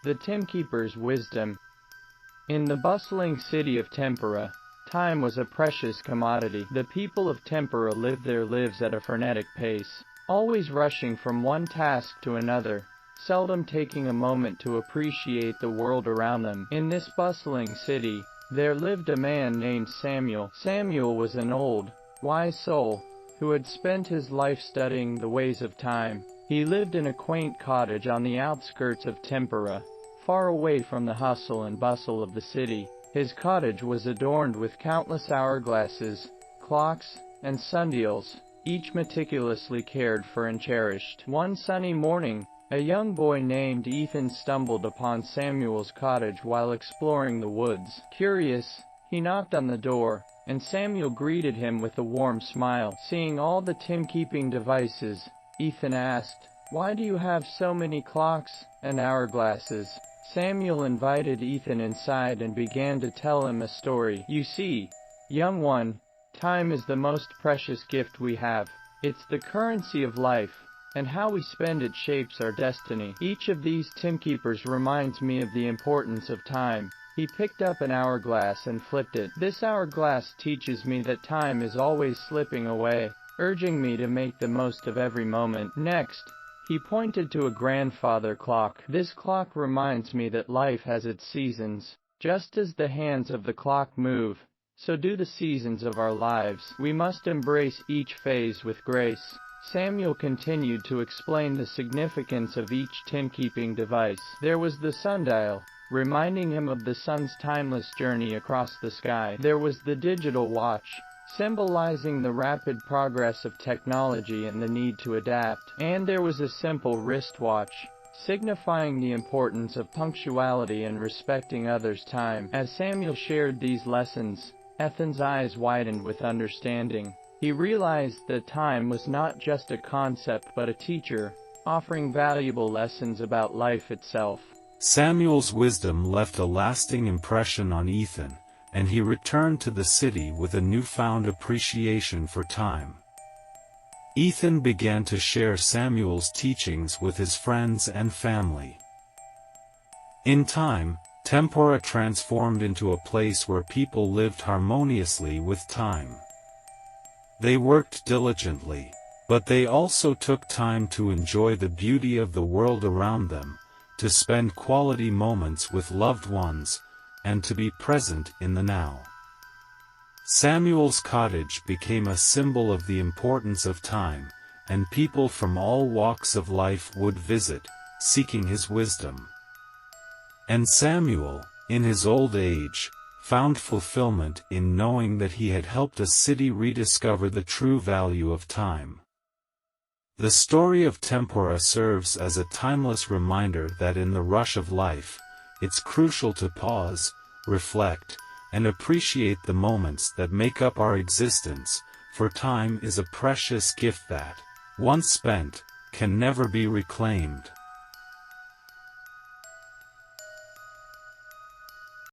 The Timekeeper's Wisdom. In the bustling city of Tempera, time was a precious commodity. The people of Tempera lived their lives at a frenetic pace, always rushing from one task to another, seldom taking a moment to appreciate the world around them. In this bustling city, there lived a man named Samuel. Samuel was an old, wise soul, who had spent his life studying the ways of time. He lived in a quaint cottage on the outskirts of Tempera, far away from the hustle and bustle of the city. His cottage was adorned with countless hourglasses, clocks, and sundials, each meticulously cared for and cherished. One sunny morning, a young boy named Ethan stumbled upon Samuel's cottage while exploring the woods. Curious, he knocked on the door, and Samuel greeted him with a warm smile. Seeing all the timekeeping devices, Ethan asked, "Why do you have so many clocks and hourglasses?" Samuel invited Ethan inside and began to tell him a story. "You see, young one, time is the most precious gift we have. It's the currency of life, and how we spend it shapes our destiny. Each of these timekeepers reminds me of the importance of time." He picked up an hourglass and flipped it. "This hourglass teaches me that time is always slipping away, urging me to make the most of every moment." Next, he pointed to a grandfather clock. "This clock reminds me that life has its seasons. Just as the hands of the clock move, so do the seasons of our lives. We must embrace each phase with grace." Samuel continued to explain the significance of each timekeeping device. There was the sundial, reminding him of the sun's timeless journey across the sky. There was the digital watch, symbolizing the rapid progress of technology and the need to adapt. And there was a simple wristwatch, signifying the importance of punctuality and respecting others' time. As Samuel shared these lessons, Ethan's eyes widened with understanding. He realized that time was not just a concept but a teacher, offering valuable lessons about life itself. Samuel's wisdom left a lasting impression on Ethan, and he returned to the city with a newfound appreciation for time. Ethan began to share Samuel's teachings with his friends and family. In time, Tempera transformed into a place where people lived harmoniously with time. They worked diligently, but they also took time to enjoy the beauty of the world around them, to spend quality moments with loved ones, and to be present in the now. Samuel's cottage became a symbol of the importance of time, and people from all walks of life would visit, seeking his wisdom. And Samuel, in his old age, found fulfillment in knowing that he had helped a city rediscover the true value of time. The story of Tempera serves as a timeless reminder that in the rush of life, it's crucial to pause, reflect, and appreciate the moments that make up our existence, for time is a precious gift that, once spent, can never be reclaimed.